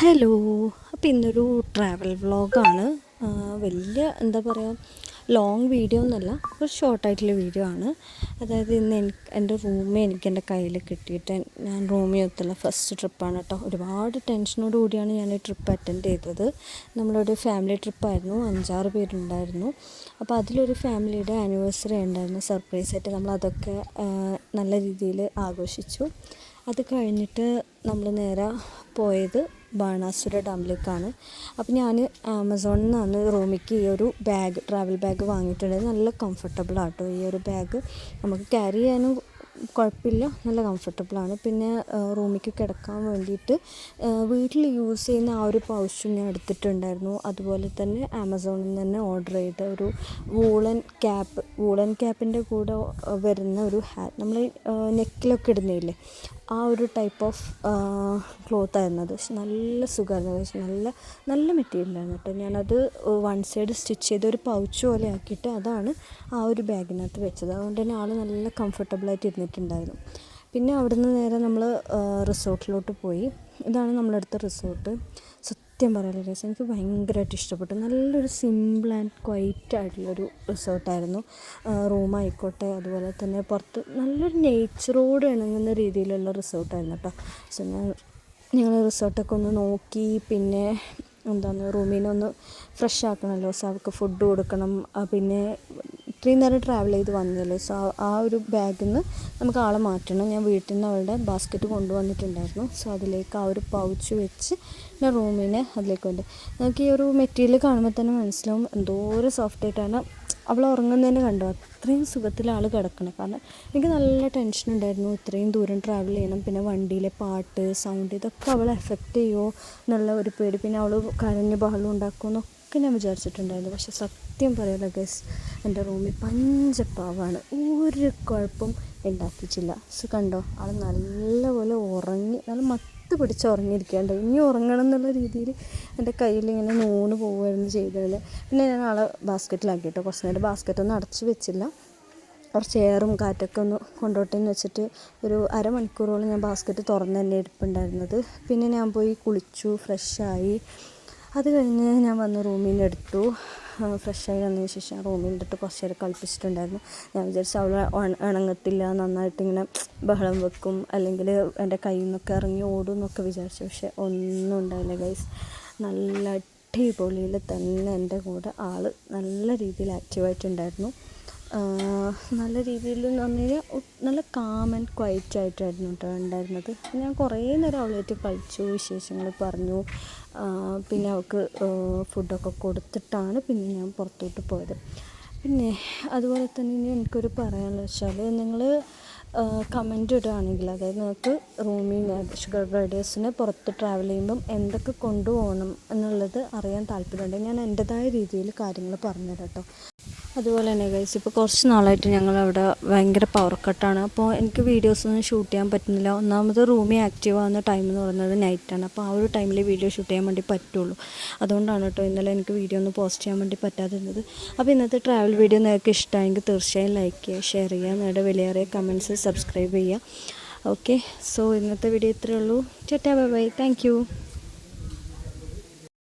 Hello. അപ്പോൾ ഇന്നൊരു travel വ്ളോഗാണ്. വലിയ എന്താ പറയുക, ലോങ് വീഡിയോ ഒന്നുമല്ല, ഒരു ഷോർട്ടായിട്ടുള്ള വീഡിയോ ആണ്. അതായത് ഇന്ന് എൻ്റെ റൂമേ എനിക്ക് എൻ്റെ കയ്യിൽ കിട്ടിയിട്ട് ഞാൻ റൂമിയൊത്തുള്ള ഫസ്റ്റ് ട്രിപ്പാണ് കേട്ടോ. ഒരുപാട് ടെൻഷനോട് കൂടിയാണ് ഞാൻ ഈ ട്രിപ്പ് അറ്റൻഡ് ചെയ്തത്. നമ്മളൊരു ഫാമിലി ട്രിപ്പായിരുന്നു, 5-6 പേരുണ്ടായിരുന്നു. അപ്പോൾ അതിലൊരു ഫാമിലിയുടെ ആനിവേഴ്സറി ഉണ്ടായിരുന്നു, സർപ്രൈസായിട്ട് നമ്മളതൊക്കെ നല്ല രീതിയിൽ ആഘോഷിച്ചു. അത് കഴിഞ്ഞിട്ട് നമ്മൾ നേരെ പോയത് ബാണാസുര ഡാമിലേക്കാണ്. അപ്പോൾ ഞാൻ ആമസോണിൽ നിന്നാണ് റൂമിക്ക് ഈ ഒരു ബാഗ്, ട്രാവൽ ബാഗ് വാങ്ങിയിട്ടുണ്ടായത്. നല്ല കംഫർട്ടബിൾ ആട്ടോ ഈ ഒരു ബാഗ്. നമുക്ക് ക്യാരി ചെയ്യാനും കുഴപ്പമില്ല, നല്ല കംഫർട്ടബിളാണ്. പിന്നെ റൂമിലേക്ക് കിടക്കാൻ വേണ്ടിയിട്ട് വീട്ടിൽ യൂസ് ചെയ്യുന്ന ആ ഒരു പൗച്ചും ഞാൻ എടുത്തിട്ടുണ്ടായിരുന്നു. അതുപോലെ തന്നെ ആമസോണിൽ നിന്ന് തന്നെ ഓർഡർ ചെയ്ത ഒരു വൂളൻ ക്യാപ്പിൻ്റെ കൂടെ വരുന്ന ഒരു ഹാറ്റ്, നമ്മൾ നെക്കിലൊക്കെ ഇടുന്നില്ലേ, ആ ഒരു ടൈപ്പ് ഓഫ് ക്ലോത്ത് ആയിരുന്നു അത്. പക്ഷെ നല്ല സുഖമായിരുന്നു, നല്ല മെറ്റീരിയലായിരുന്നു കേട്ടോ. ഞാനത് വൺ സൈഡ് സ്റ്റിച്ച് ചെയ്ത് ഒരു പൗച്ച് പോലെ ആക്കിയിട്ട് അതാണ് ആ ഒരു ബാഗിനകത്ത് വെച്ചത്. അതുകൊണ്ട് തന്നെ ആൾ നല്ല കംഫർട്ടബിളായിട്ട് ഇരുന്നിട്ടുണ്ടായിരുന്നു. പിന്നെ അവിടുന്ന് നേരെ നമ്മൾ റിസോർട്ടിലോട്ട് പോയി. ഇതാണ് നമ്മളെടുത്ത റിസോർട്ട്. സത്യം പറയാനുള്ള രസം, എനിക്ക് ഭയങ്കരമായിട്ട് ഇഷ്ടപ്പെട്ടു. നല്ലൊരു സിമ്പിൾ ആൻഡ് ക്വൈറ്റ് ആയിട്ടുള്ളൊരു റിസോർട്ടായിരുന്നു. റൂമായിക്കോട്ടെ, അതുപോലെ തന്നെ പുറത്ത് നല്ലൊരു നേച്ചറോട് ഇണങ്ങുന്ന രീതിയിലുള്ള റിസോർട്ടായിരുന്നു കേട്ടോ. സോ ഞങ്ങൾ റിസോർട്ടൊക്കെ ഒന്ന് നോക്കി. പിന്നെ റൂമിൽ നിന്നൊന്ന് ഫ്രഷ് ആക്കണമല്ലോ, സോ അവർക്ക് ഫുഡ് കൊടുക്കണം. പിന്നെ ഇത്രയും നേരം ട്രാവൽ ചെയ്ത് വന്നതല്ലേ, സോ ആ ഒരു ബാഗിൽ നിന്ന് നമുക്ക് ആളെ മാറ്റണം. ഞാൻ വീട്ടിൽ നിന്ന് അവളുടെ ബാസ്ക്കറ്റ് കൊണ്ടുവന്നിട്ടുണ്ടായിരുന്നു. സോ അതിലേക്ക് ആ ഒരു പൗച്ച് വെച്ച് ഞാൻ റൂമിനെ അതിലേക്ക് കൊണ്ട്, നമുക്ക് ഈ ഒരു മെറ്റീരിയൽ കാണുമ്പോൾ തന്നെ മനസ്സിലാവും എന്തോരം സോഫ്റ്റായിട്ടാണ്. അവൾ ഉറങ്ങുന്നതിന് കണ്ടോ, അത്രയും സുഖത്തിൽ ആൾ കിടക്കണം. കാരണം എനിക്ക് നല്ല ടെൻഷൻ ഉണ്ടായിരുന്നു, ഇത്രയും ദൂരം ട്രാവൽ ചെയ്യണം, പിന്നെ വണ്ടിയിലെ പാട്ട്, സൗണ്ട്, ഇതൊക്കെ അവളെ എഫക്റ്റ് ചെയ്യുമോ എന്നുള്ള ഒരു പേടി. പിന്നെ അവൾ കരഞ്ഞ് ബഹളം ഉണ്ടാക്കുമെന്നൊക്കെ ഞാൻ വിചാരിച്ചിട്ടുണ്ടായിരുന്നു. പക്ഷെ സത്യം പറയാലോ ഗൈസ്, എൻ്റെ റൂമിൽ പഞ്ചപ്പാവാണ്, ഒരു കുഴപ്പം ഉണ്ടാക്കിയിട്ടില്ല. സോ കണ്ടോ, ആൾ നല്ലപോലെ ഉറങ്ങി, നല്ല മത്ത് പിടിച്ച് ഉറങ്ങിയിരിക്കാണ്ട്. ഇനി ഉറങ്ങണം എന്നുള്ള രീതിയിൽ എൻ്റെ കയ്യിൽ ഇങ്ങനെ നൂണ് പോവുമായിരുന്നു ചെയ്തതിൽ. പിന്നെ ഞാൻ ആളെ ബാസ്ക്കറ്റിലാക്കി കേട്ടോ. കുറച്ച് നേരം ബാസ്ക്കറ്റൊന്നും അടച്ച് വെച്ചില്ല, കുറച്ച് എയറും കാറ്റൊക്കെ ഒന്ന് കൊണ്ടോട്ടെന്ന് വെച്ചിട്ട് ഒരു അരമണിക്കൂറോളം ഞാൻ ബാസ്ക്കറ്റ് തുറന്ന് തന്നെ ഇരിപ്പുണ്ടായിരുന്നത്. പിന്നെ ഞാൻ പോയി കുളിച്ചു, ഫ്രഷായി. അത് കഴിഞ്ഞ് ഞാൻ വന്ന് റൂമിൽ നിന്ന് എടുത്തു. ഫ്രഷായി വന്നതിന് ശേഷം റൂമിൽ നിന്നിട്ട് കുറച്ച് നേരം കളിപ്പിച്ചിട്ടുണ്ടായിരുന്നു. ഞാൻ വിചാരിച്ചു അവൾ ഇണങ്ങത്തില്ല, നന്നായിട്ടിങ്ങനെ ബഹളം വെക്കും, അല്ലെങ്കിൽ എൻ്റെ കയ്യിൽ നിന്നൊക്കെ ഇറങ്ങി ഓടും എന്നൊക്കെ വിചാരിച്ചു. പക്ഷെ ഒന്നും ഉണ്ടായില്ല ഗൈസ്. നല്ല അടിപൊളിയിൽ തന്നെ എൻ്റെ കൂടെ ആൾ നല്ല രീതിയിൽ ആക്റ്റീവായിട്ടുണ്ടായിരുന്നു. നല്ല രീതിയിൽ എന്ന് പറഞ്ഞു കഴിഞ്ഞാൽ നല്ല കാം ആൻഡ് ക്വൈറ്റ് ആയിട്ടായിരുന്നു കേട്ടോ ഉണ്ടായിരുന്നത്. ഞാൻ കുറേ നേരം അവളായിട്ട് കളിച്ചു, വിശേഷങ്ങൾ പറഞ്ഞു. പിന്നെ അവൾക്ക് ഫുഡൊക്കെ കൊടുത്തിട്ടാണ് പിന്നെ ഞാൻ പുറത്തോട്ട് പോയത്. പിന്നെ അതുപോലെ തന്നെ ഇനി എനിക്കൊരു പറയാനുള്ളത് വെച്ചാൽ, നിങ്ങൾ കമൻ്റ് ഇടുകയാണെങ്കിൽ, അതായത് നിങ്ങൾക്ക് റൂമിൽ ഷുഗർ ബ്രൈഡേഴ്സിന് പുറത്ത് ട്രാവൽ ചെയ്യുമ്പം എന്തൊക്കെ കൊണ്ടുപോകണം എന്നുള്ളത് അറിയാൻ താല്പര്യമുണ്ട്. ഞാൻ എൻ്റെതായ രീതിയിൽ കാര്യങ്ങൾ പറഞ്ഞുതരാം കേട്ടോ. അതുപോലെ തന്നെ ഗൈസ്, ഇപ്പോൾ കുറച്ച് നാളായിട്ട് ഞങ്ങളവിടെ ഭയങ്കര പവർ കട്ടാണ്. അപ്പോൾ എനിക്ക് വീഡിയോസൊന്നും ഷൂട്ട് ചെയ്യാൻ പറ്റുന്നില്ല. ഒന്നാമത് റൂമിൽ ആക്റ്റീവ് ആവുന്ന ടൈം എന്ന് പറയുന്നത് നൈറ്റാണ്. അപ്പോൾ ആ ഒരു ടൈമിൽ വീഡിയോ ഷൂട്ട് ചെയ്യാൻ വേണ്ടി പറ്റുള്ളൂ. അതുകൊണ്ടാണ് കേട്ടോ ഇന്നലെ എനിക്ക് വീഡിയോ ഒന്നും പോസ്റ്റ് ചെയ്യാൻ വേണ്ടി പറ്റാതിരുന്നത്. അപ്പോൾ ഇന്നത്തെ ട്രാവൽ വീഡിയോ നിങ്ങൾക്ക് ഇഷ്ടമായെങ്കിൽ തീർച്ചയായും ലൈക്ക് ചെയ്യുക, ഷെയർ ചെയ്യുക, നിങ്ങളുടെ വിലയേറിയ കമൻറ്റ്സ് സബ്സ്ക്രൈബ് ചെയ്യുക. ഓക്കെ, സോ ഇന്നത്തെ വീഡിയോ ഇത്രയേ ഉള്ളൂ. Tata, bye bye, thank you.